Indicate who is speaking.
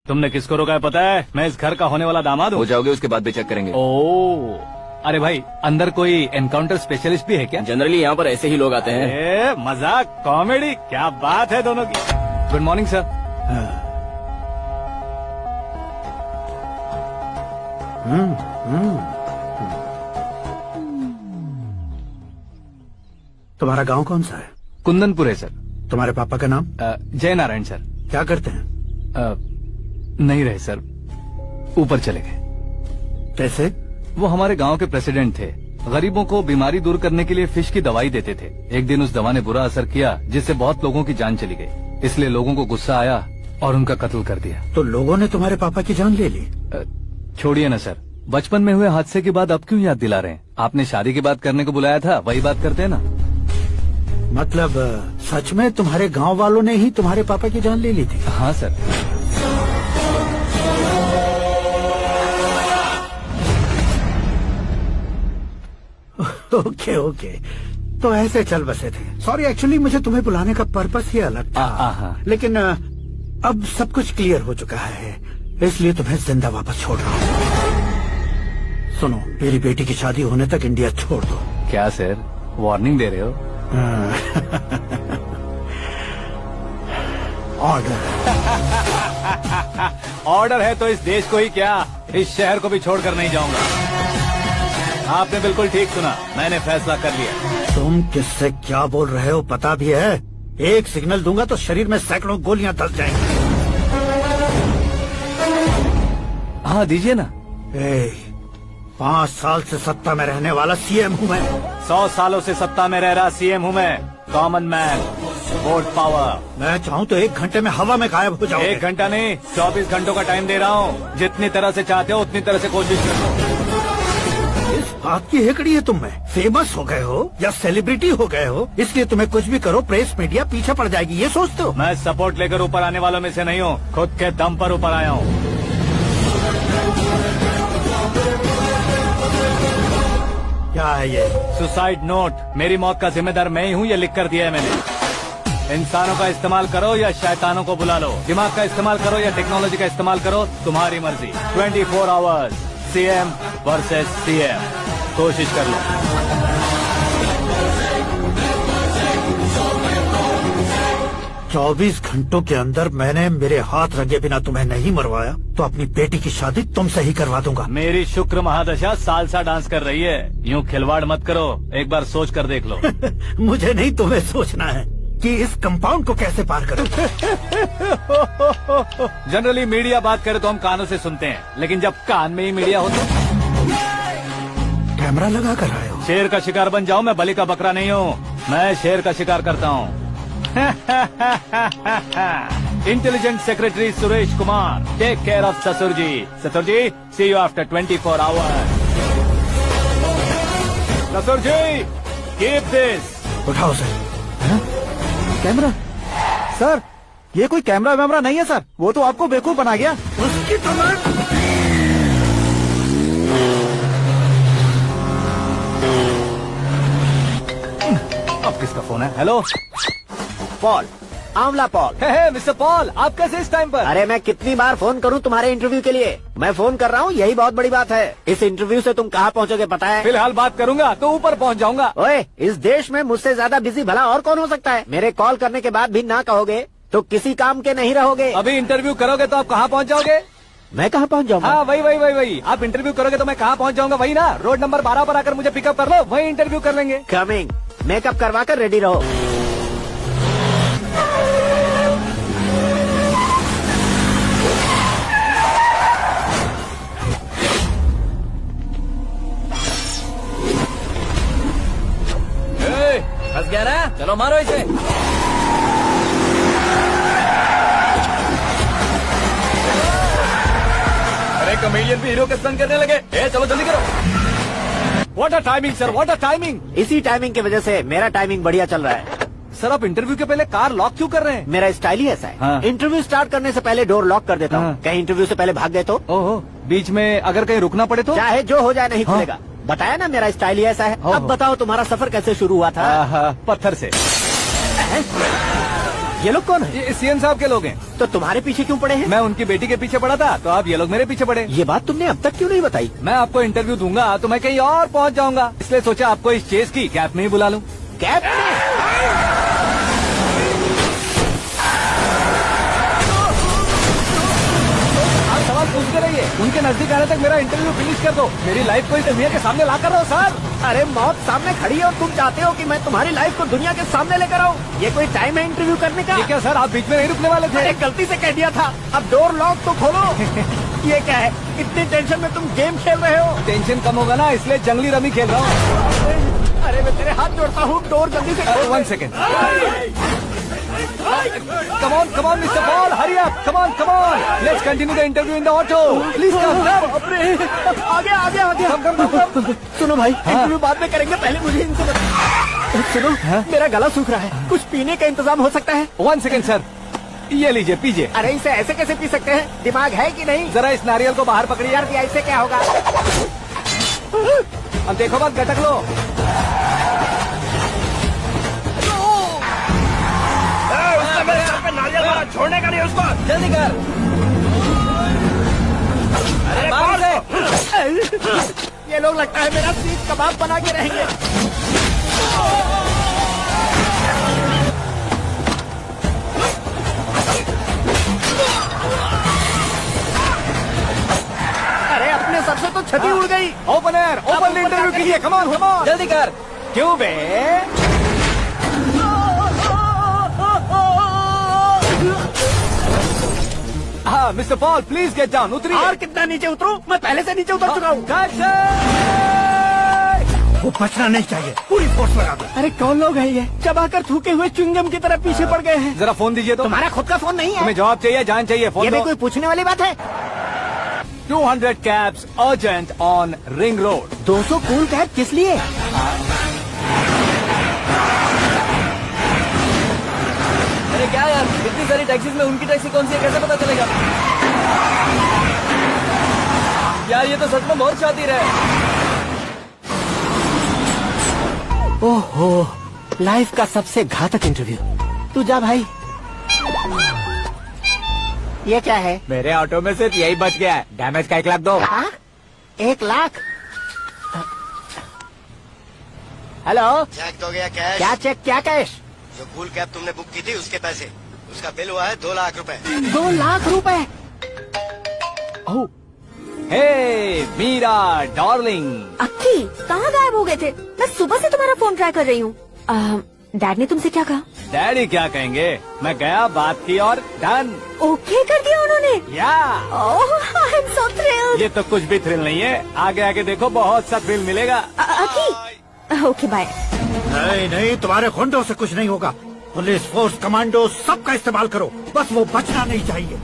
Speaker 1: तुमने किसको रोका है पता है? मैं इस घर का होने वाला दामाद हूँ।
Speaker 2: हो जाओगे उसके बाद भी चेक करेंगे।
Speaker 1: ओ, अरे भाई अंदर कोई एनकाउंटर स्पेशलिस्ट भी है क्या?
Speaker 2: जनरली यहाँ पर ऐसे ही लोग आते हैं।
Speaker 1: मजाक कॉमेडी क्या बात है दोनों की। Good morning sir.
Speaker 3: तुम्हारा गांव कौन सा है?
Speaker 1: कुंदनपुर है सर।
Speaker 3: तुम्हारे पापा का नाम?
Speaker 1: जय नारायण सर।
Speaker 3: क्या करते हैं?
Speaker 1: नहीं रहे सर, ऊपर चले गए।
Speaker 3: कैसे?
Speaker 1: वो हमारे गांव के प्रेसिडेंट थे। गरीबों को बीमारी दूर करने के लिए फिश की दवाई देते थे। एक दिन उस दवा ने बुरा असर किया जिससे बहुत लोगों की जान चली गई। इसलिए लोगों को गुस्सा आया और उनका कत्ल कर दिया।
Speaker 3: तो लोगों ने तुम्हारे पापा की जान ले ली?
Speaker 1: छोड़िए ना सर, बचपन में हुए हादसे की बात अब क्यों याद दिला रहे हैं? आपने शादी की बात करने को बुलाया था, वही बात करते हैं ना।
Speaker 3: मतलब सच में तुम्हारे गांव वालों ने ही तुम्हारे पापा की जान ले ली थी?
Speaker 1: हाँ सर।
Speaker 3: ओके ओके, तो ऐसे चल बसे थे। सॉरी, एक्चुअली मुझे तुम्हें बुलाने का पर्पस ही अलग था। लेकिन अब सब कुछ क्लियर हो चुका है, इसलिए तुम्हें जिंदा वापस छोड़ रहा हूँ। सुनो, मेरी बेटी की शादी होने तक इंडिया छोड़ दो।
Speaker 1: क्या सर, वार्निंग दे रहे हो?
Speaker 3: ऑर्डर।
Speaker 1: ऑर्डर है तो इस देश को ही क्या, इस शहर को भी छोड़कर नहीं जाऊंगा। आपने बिल्कुल ठीक सुना, मैंने फैसला कर लिया।
Speaker 3: तुम किससे क्या बोल रहे हो पता भी है? एक सिग्नल दूंगा तो शरीर में सैकड़ों गोलियां दस जाएंगी।
Speaker 1: हाँ दीजिए ना।
Speaker 3: 5 साल से सत्ता में रहने वाला सीएम हूँ मैं।
Speaker 1: 100 सालों से सत्ता में रह रहा सीएम हूँ मैं। Common man, vote power.
Speaker 3: मैं चाहूँ तो 1 घंटे में हवा में गायब हो जाऊँ।
Speaker 1: 1 घंटा नहीं, 24 घंटों का टाइम दे रहा हूँ। जितनी तरह से चाहते हो उतनी तरह से कोशिश कर लो।
Speaker 3: इस बात की हेकड़ी है तुम में? फेमस हो गए हो या सेलिब्रिटी हो गए हो, इसलिए तुम्हें कुछ भी करो प्रेस मीडिया पीछे पड़ जाएगी, ये सोचते हो?
Speaker 1: मैं सपोर्ट लेकर ऊपर आने वालों में से नहीं हूँ, खुद के दम पर ऊपर आया हूँ।
Speaker 3: क्या है ये?
Speaker 1: Suicide note. मेरी मौत का जिम्मेदार मैं ही हूँ, ये लिख कर दिया है मैंने। इंसानों का इस्तेमाल करो या शैतानों को बुला लो, दिमाग का इस्तेमाल करो या टेक्नोलॉजी का इस्तेमाल करो, तुम्हारी मर्जी। 24 आवर्स सीएम वर्सेस सीएम, कोशिश कर लो।
Speaker 3: चौबीस घंटों के अंदर मैंने मेरे हाथ रंगे बिना तुम्हें नहीं मरवाया तो अपनी बेटी की शादी तुमसे ही करवा दूंगा।
Speaker 1: मेरी शुक्र महादशा सालसा डांस कर रही है, यूँ खिलवाड़ मत करो, एक बार सोच कर देख लो।
Speaker 3: मुझे नहीं, तुम्हें सोचना है कि इस कंपाउंड को कैसे पार करूं।
Speaker 1: जनरली मीडिया बात करे तो हम कानों से सुनते हैं, लेकिन जब कान में ही मीडिया हो तो
Speaker 3: कैमरा लगा कर आए हो?
Speaker 1: शेर का शिकार बन जाऊं, मैं बलि का बकरा नहीं हूँ, मैं शेर का शिकार करता हूँ। Intelligent secretary Suresh Kumar, take care of ससुर जी। ससुर जी, सी यू आफ्टर 24 आवर्स। ससुर जी, कीप दिस।
Speaker 3: उठाओ सर।
Speaker 4: कैमरा? सर, ये कोई कैमरा वैमरा नहीं है सर, वो तो आपको बेवकूफ बना गया।
Speaker 3: उसकी तो मैं...
Speaker 1: अब किसका फोन है? हेलो
Speaker 4: पॉल, आंवला पॉल।
Speaker 1: हे मिस्टर पॉल, आप कैसे इस टाइम पर?
Speaker 4: अरे मैं कितनी बार फोन करूं तुम्हारे इंटरव्यू के लिए? मैं फोन कर रहा हूं, यही बहुत बड़ी बात है। इस इंटरव्यू से तुम कहां पहुंचोगे पता है?
Speaker 1: फिलहाल बात करूंगा तो ऊपर पहुंच जाऊंगा।
Speaker 4: ओए, इस देश में मुझसे ज्यादा बिजी भला और कौन हो सकता है? मेरे कॉल करने के बाद भी ना कहोगे तो किसी काम के नहीं रहोगे।
Speaker 1: अभी इंटरव्यू करोगे तो आप कहाँ पहुँच जाओगे?
Speaker 4: मैं कहाँ पहुँच जाऊंगा?
Speaker 1: हाँ वही। आप इंटरव्यू करोगे तो मैं कहाँ पहुँच जाऊंगा? वही ना, रोड नंबर 12 पर आकर मुझे पिकअप कर लो, वही इंटरव्यू कर लेंगे।
Speaker 4: कमिंग। मेकअप करवा कर रेडी रहो।
Speaker 2: फंस गया ना, चलो मारो इसे।
Speaker 1: अरे कमेडियन भी हीरो के स्टंट करने लगे। चलो जल्दी करो। What a timing sir, what a timing.
Speaker 4: इसी टाइमिंग की वजह से मेरा टाइमिंग बढ़िया चल रहा है।
Speaker 1: सर आप इंटरव्यू के पहले कार लॉक क्यों कर रहे हैं?
Speaker 4: मेरा स्टाइल ही ऐसा है।
Speaker 1: हाँ।
Speaker 4: इंटरव्यू स्टार्ट करने से पहले डोर लॉक कर देता हूँ।
Speaker 1: हाँ।
Speaker 4: कहीं इंटरव्यू से पहले भाग गए तो?
Speaker 1: ओहो, बीच में अगर कहीं रुकना पड़े तो?
Speaker 4: चाहे जो हो जाए नहीं
Speaker 1: हाँ।
Speaker 4: खुलेगा। बताया ना मेरा स्टाइल ही ऐसा है।
Speaker 1: हो।
Speaker 4: अब बताओ तुम्हारा सफर कैसे शुरू हुआ था?
Speaker 1: पत्थर से।
Speaker 4: ये लोग कौन है?
Speaker 1: ये सीएम साहब के लोग हैं।
Speaker 4: तो तुम्हारे पीछे क्यों पड़े हैं?
Speaker 1: मैं उनकी बेटी के पीछे पड़ा था, तो अब ये लोग मेरे पीछे पड़े।
Speaker 4: ये बात तुमने अब तक क्यों नहीं बताई?
Speaker 1: मैं आपको इंटरव्यू दूंगा तो मैं कहीं और पहुंच जाऊंगा, इसलिए सोचा आपको इस चेस की कैप में ही बुला लूं।
Speaker 4: कैब में?
Speaker 1: आप सवाल पूछते रहिए, उनके नजदीक आने तक मेरा इंटरव्यू फिनिश कर दो। मेरी लाइफ को इस दुनिया के सामने ला कर रहो सर।
Speaker 4: अरे मौत सामने खड़ी है और तुम चाहते हो कि मैं तुम्हारी लाइफ को दुनिया के सामने लेकर आऊं? ये कोई टाइम है इंटरव्यू करने का?
Speaker 1: ये क्या सर, आप बीच में नहीं रुकने वाले थे?
Speaker 4: अरे गलती से कह दिया था, अब डोर लॉक तो खोलो। ये क्या है, इतनी टेंशन में तुम गेम खेल रहे हो?
Speaker 1: टेंशन कम होगा ना, इसलिए जंगली रमी खेल रहा हूँ।
Speaker 4: अरे मैं तेरे हाथ जोड़ता हूँ, डोर जल्दी से खोलो।
Speaker 1: 1 second. Come on, Mr. Paul, hurry up. Come on. Let's continue the interview in the auto. Please come.
Speaker 4: आगे।
Speaker 1: Come.
Speaker 4: सुनो भाई, इंटरव्यू बाद में करेंगे, पहले मुझे इनसे सुनो, मेरा गला सूख रहा है, कुछ पीने का इंतजाम हो सकता है?
Speaker 1: 1 सेकेंड सर, ये लीजिए पीजिए।
Speaker 4: अरे इसे ऐसे कैसे पी सकते हैं? दिमाग है कि नहीं?
Speaker 1: जरा इस नारियल को बाहर पकड़िए।
Speaker 4: यार ऐसे क्या होगा?
Speaker 1: अब देखो मत, गटक लो।
Speaker 3: छोड़ने का नहीं उसको।
Speaker 2: जल्दी कर। अरे मार से।
Speaker 4: ये लोग लगता है मेरा सीख कबाब बना के रहेंगे। अरे अपने सर से तो छती उड़ गई।
Speaker 1: ओपन एयर, ओपन इंटरव्यू कीजिए। Come on.
Speaker 2: जल्दी कर।
Speaker 1: क्यों बे? हाँ mister Paul, please get down. उतरिए।
Speaker 4: और कितना नीचे उतरूं? मैं पहले से नीचे उतर चुका हूँ।
Speaker 3: वो बचना नहीं चाहिए, पूरी फोर्स लगा दो।
Speaker 4: अरे कौन लोग हैं ये? चबाकर थूके हुए च्युइंगम की तरह पीछे पड़ गए हैं।
Speaker 1: जरा फोन दीजिए तो।
Speaker 4: तुम्हारा खुद का फोन नहीं है?
Speaker 1: तुम्हें जवाब चाहिए, जान चाहिए, फोन
Speaker 4: ये
Speaker 1: दो।
Speaker 4: भी कोई पूछने वाली बात है?
Speaker 1: 200 cabs urgent on Ring Road.
Speaker 4: 200 cool cab किस लिए?
Speaker 2: अरे क्या यार, इतनी सारी टैक्सीज में उनकी टैक्सी कौन सी है, कैसे पता चलेगा? यार ये तो सच में बहुत शातिर है।
Speaker 4: ओहो, लाइफ का सबसे घातक इंटरव्यू। तू जा भाई। ये क्या है?
Speaker 1: मेरे ऑटो में सिर्फ यही बच गया है, डैमेज का 1 लाख दो।
Speaker 4: 1 लाख? हेलो,
Speaker 5: चेक तो गया कैश।
Speaker 4: क्या चेक, क्या कैश?
Speaker 5: जो कूल कैब तुमने बुक की थी उसके पैसे, उसका बिल हुआ है 2 लाख रुपए।
Speaker 4: 2 लाख रुपए? ओह,
Speaker 1: हे मीरा डार्लिंग।
Speaker 6: अक्की, कहाँ गायब हो गए थे? मैं सुबह से तुम्हारा फोन ट्राई कर रही हूँ। डैड ने तुमसे क्या कहा?
Speaker 1: डैडी क्या कहेंगे, मैं गया, बात की और डन।
Speaker 6: ओके कर दिया उन्होंने?
Speaker 1: या
Speaker 6: ओह, आई एम सो थ्रिल्ड।
Speaker 1: ये तो कुछ भी थ्रिल नहीं है, आगे आगे देखो बहुत सा थ्रिल मिलेगा।
Speaker 6: अक्की, ओके बाय।
Speaker 3: नहीं, तुम्हारे गुंडों से कुछ नहीं होगा। पुलिस फोर्स, कमांडो, सबका इस्तेमाल करो, बस वो बचना नहीं चाहिए।